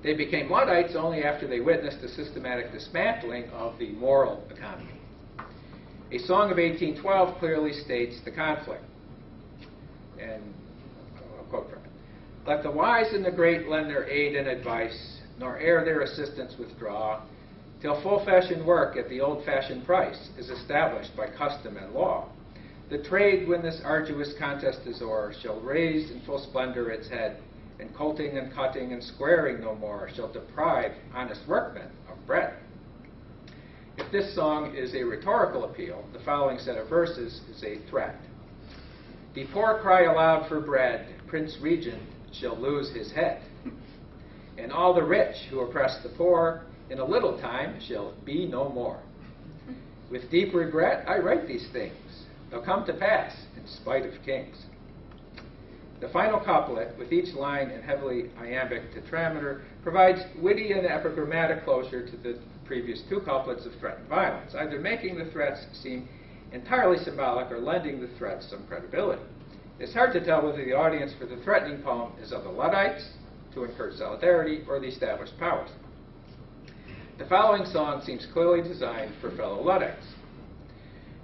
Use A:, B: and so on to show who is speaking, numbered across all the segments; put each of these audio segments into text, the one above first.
A: They became Luddites only after they witnessed the systematic dismantling of the moral economy. A song of 1812 clearly states the conflict. And I'll quote from it. Let the wise and the great lend their aid and advice, nor ere their assistance withdraw, till full-fashioned work at the old-fashioned price is established by custom and law. The trade, when this arduous contest is o'er, shall raise in full splendor its head, and colting and cutting and squaring no more shall deprive honest workmen of bread. If this song is a rhetorical appeal, the following set of verses is a threat. The poor cry aloud for bread, Prince Regent shall lose his head. And all the rich who oppress the poor, in a little time shall be no more. With deep regret I write these things, they'll come to pass in spite of kings. The final couplet, with each line in heavily iambic tetrameter, provides witty and epigrammatic closure to the previous two couplets of threat and violence, either making the threats seem entirely symbolic or lending the threats some credibility. It's hard to tell whether the audience for the threatening poem is of the Luddites, to encourage solidarity, or the established powers. The following song seems clearly designed for fellow Luddites.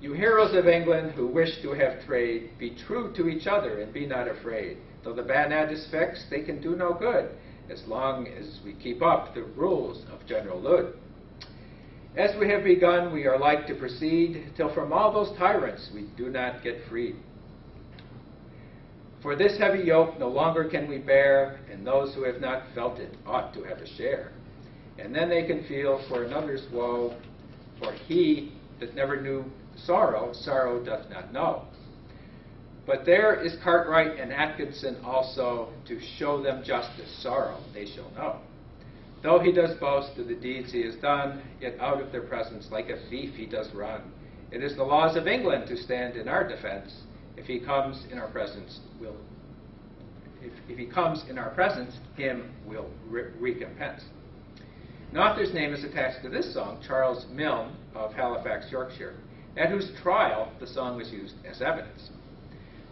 A: You heroes of England who wish to have trade, be true to each other and be not afraid. Though the bayonet is fixed, they can do no good, as long as we keep up the rules of General Lud. As we have begun, we are like to proceed, till from all those tyrants we do not get freed. For this heavy yoke no longer can we bear, and those who have not felt it ought to have a share. And then they can feel for another's woe, for he that never knew sorrow, sorrow doth not know. But there is Cartwright and Atkinson also, to show them justice, sorrow they shall know. Though he does boast of the deeds he has done, yet out of their presence like a thief he does run. It is the laws of England to stand in our defense. If he comes in our presence, if he comes in our presence, him will recompense. An author's name is attached to this song, Charles Milne of Halifax, Yorkshire, at whose trial the song was used as evidence.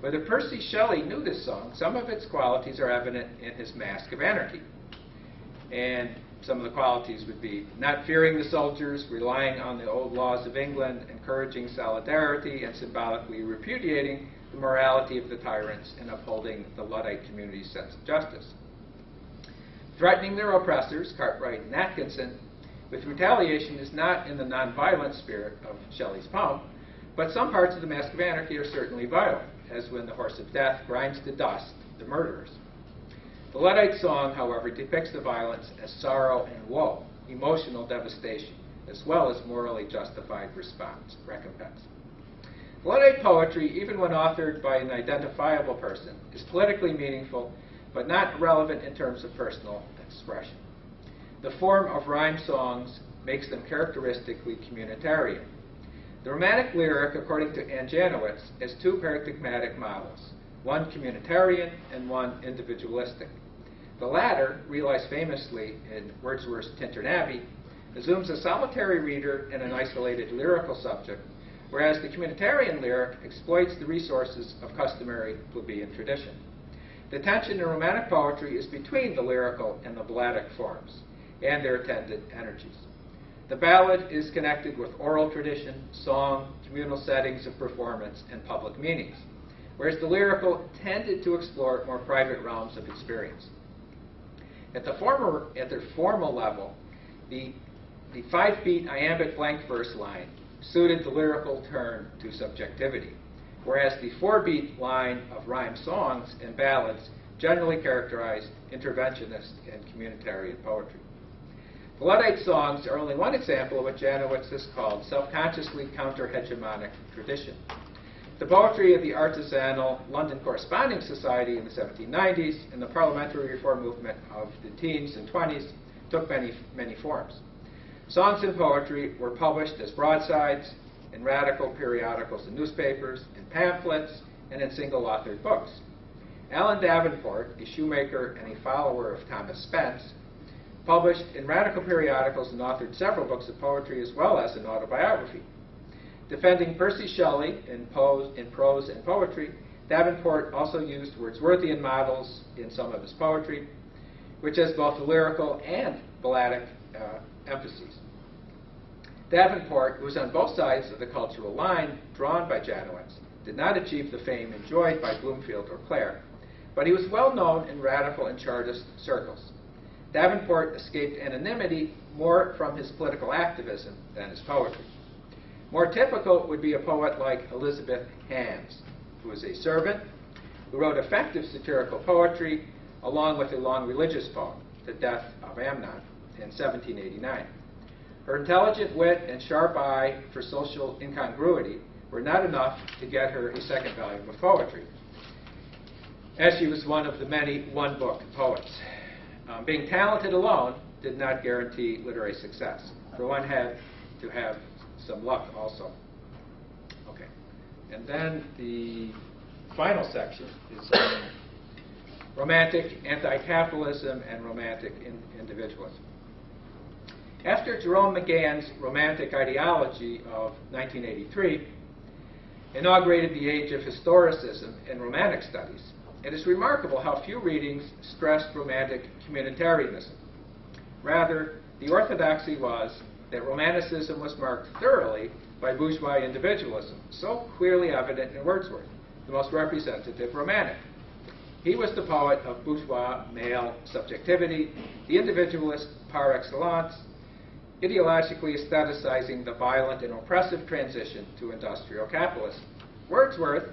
A: Whether Percy Shelley knew this song, some of its qualities are evident in his Mask of Anarchy. And some of the qualities would be not fearing the soldiers, relying on the old laws of England, encouraging solidarity, and symbolically repudiating the morality of the tyrants and upholding the Luddite community's sense of justice. Threatening their oppressors, Cartwright and Atkinson, with retaliation is not in the nonviolent spirit of Shelley's poem, but some parts of the Mask of Anarchy are certainly violent, as when the horse of death grinds to dust the murderers. The Luddite song, however, depicts the violence as sorrow and woe, emotional devastation, as well as morally justified recompense. Luddite poetry, even when authored by an identifiable person, is politically meaningful, but not relevant in terms of personal expression. The form of rhyme songs makes them characteristically communitarian. The Romantic lyric, according to Ann Janowitz, has two paradigmatic models, one communitarian and one individualistic. The latter, realized famously in Wordsworth's Tintern Abbey, assumes a solitary reader and an isolated lyrical subject, whereas the communitarian lyric exploits the resources of customary plebeian tradition. The tension in Romantic poetry is between the lyrical and the balladic forms, and their attendant energies. The ballad is connected with oral tradition, song, communal settings of performance, and public meanings, whereas the lyrical tended to explore more private realms of experience. At the formal level, the 5-beat iambic blank verse line suited the lyrical turn to subjectivity, whereas the 4-beat line of rhyme songs and ballads generally characterized interventionist and communitarian poetry. The Luddite songs are only one example of what Janowitz has called self-consciously counter-hegemonic tradition. The poetry of the artisanal London Corresponding Society in the 1790s and the parliamentary reform movement of the teens and 20s took many forms. Songs and poetry were published as broadsides, in radical periodicals and newspapers, in pamphlets, and in single-authored books. Alan Davenport, a shoemaker and a follower of Thomas Spence, published in radical periodicals and authored several books of poetry as well as an autobiography. Defending Percy Shelley in prose and poetry, Davenport also used Wordsworthian models in some of his poetry. which has both lyrical and balladic emphases. Davenport, who was on both sides of the cultural line drawn by Janowitz, did not achieve the fame enjoyed by Bloomfield or Clare, but he was well known in radical and Chartist circles. Davenport escaped anonymity more from his political activism than his poetry. More typical would be a poet like Elizabeth Hams, who was a servant, who wrote effective satirical poetry along with a long religious poem, The Death of Amnon, in 1789. Her intelligent wit and sharp eye for social incongruity were not enough to get her a second volume of poetry, as she was one of the many one-book poets. Being talented alone did not guarantee literary success, for one had to have some luck also. Okay, and then the final section is romantic anti-capitalism and romantic individualism. After Jerome McGann's romantic ideology of 1983 inaugurated the age of historicism in romantic studies, it is remarkable how few readings stressed romantic communitarianism. Rather, the orthodoxy was that romanticism was marked thoroughly by bourgeois individualism, so clearly evident in Wordsworth, the most representative romantic. He was the poet of bourgeois male subjectivity, the individualist par excellence, ideologically aestheticizing the violent and oppressive transition to industrial capitalism. Wordsworth,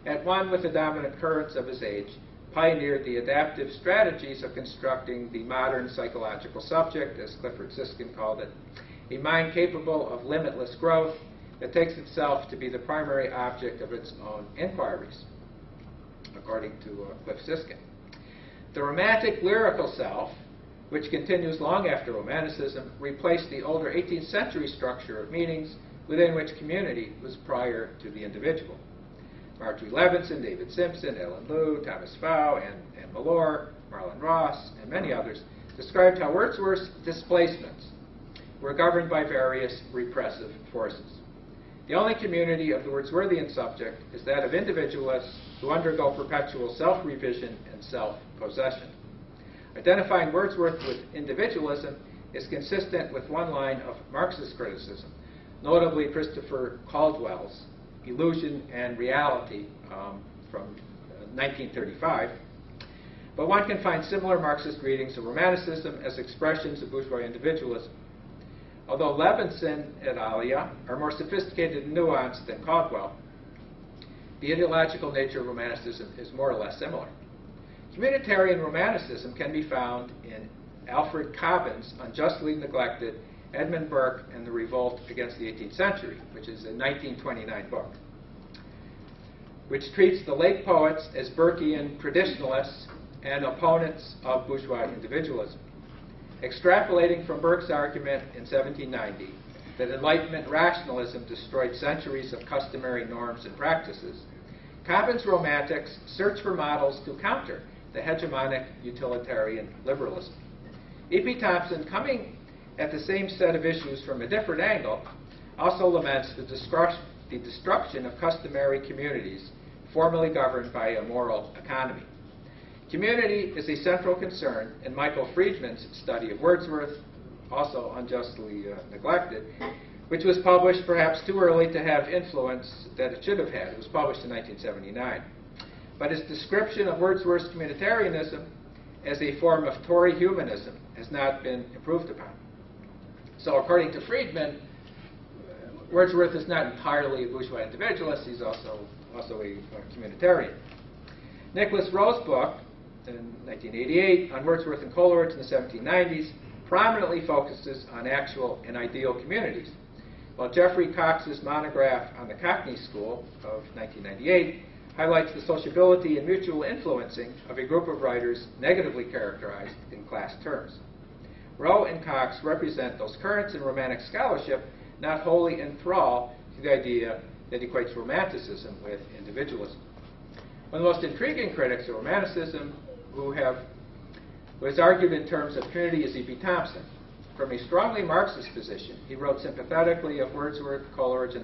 A: at one with the dominant currents of his age, pioneered the adaptive strategies of constructing the modern psychological subject, as Clifford Siskin called it, a mind capable of limitless growth that takes itself to be the primary object of its own inquiries, according to Cliff Siskin. The romantic lyrical self, which continues long after Romanticism, replaced the older 18th century structure of meanings within which community was prior to the individual. Marjorie Levinson, David Simpson, Ellen Lew, Thomas Fow, Anne Malore, Marlon Ross, and many others described how Wordsworth's displacements were governed by various repressive forces. The only community of the Wordsworthian subject is that of individualists who undergo perpetual self-revision and self-possession. Identifying Wordsworth with individualism is consistent with one line of Marxist criticism, notably Christopher Caldwell's Illusion and Reality from 1935. But one can find similar Marxist readings of Romanticism as expressions of bourgeois individualism. Although Levinson et alia are more sophisticated and nuanced than Caldwell, the ideological nature of Romanticism is more or less similar. Communitarian Romanticism can be found in Alfred Cobbin's unjustly neglected Edmund Burke and the Revolt Against the 18th Century, which is a 1929 book, which treats the late poets as Burkean traditionalists and opponents of bourgeois individualism. Extrapolating from Burke's argument in 1790 that Enlightenment rationalism destroyed centuries of customary norms and practices, Cobbin's romantics search for models to counter the hegemonic utilitarian liberalism. E.P. Thompson, coming at the same set of issues from a different angle, also laments the destruction of customary communities formerly governed by a moral economy. Community is a central concern in Michael Friedman's study of Wordsworth, also unjustly neglected, which was published perhaps too early to have influence that it should have had. It was published in 1979. But his description of Wordsworth's communitarianism as a form of Tory humanism has not been improved upon. So according to Friedman, Wordsworth is not entirely a bourgeois individualist, he's also a communitarian. Nicholas Rowe's book in 1988 on Wordsworth and Coleridge in the 1790s prominently focuses on actual and ideal communities, while Geoffrey Cox's monograph on the Cockney School of 1998 highlights the sociability and mutual influencing of a group of writers negatively characterized in class terms. Rowe and Cox represent those currents in Romantic scholarship not wholly enthrall to the idea that equates Romanticism with individualism. One of the most intriguing critics of Romanticism who has argued in terms of community is E.P. Thompson. From a strongly Marxist position, he wrote sympathetically of Wordsworth, Coleridge, and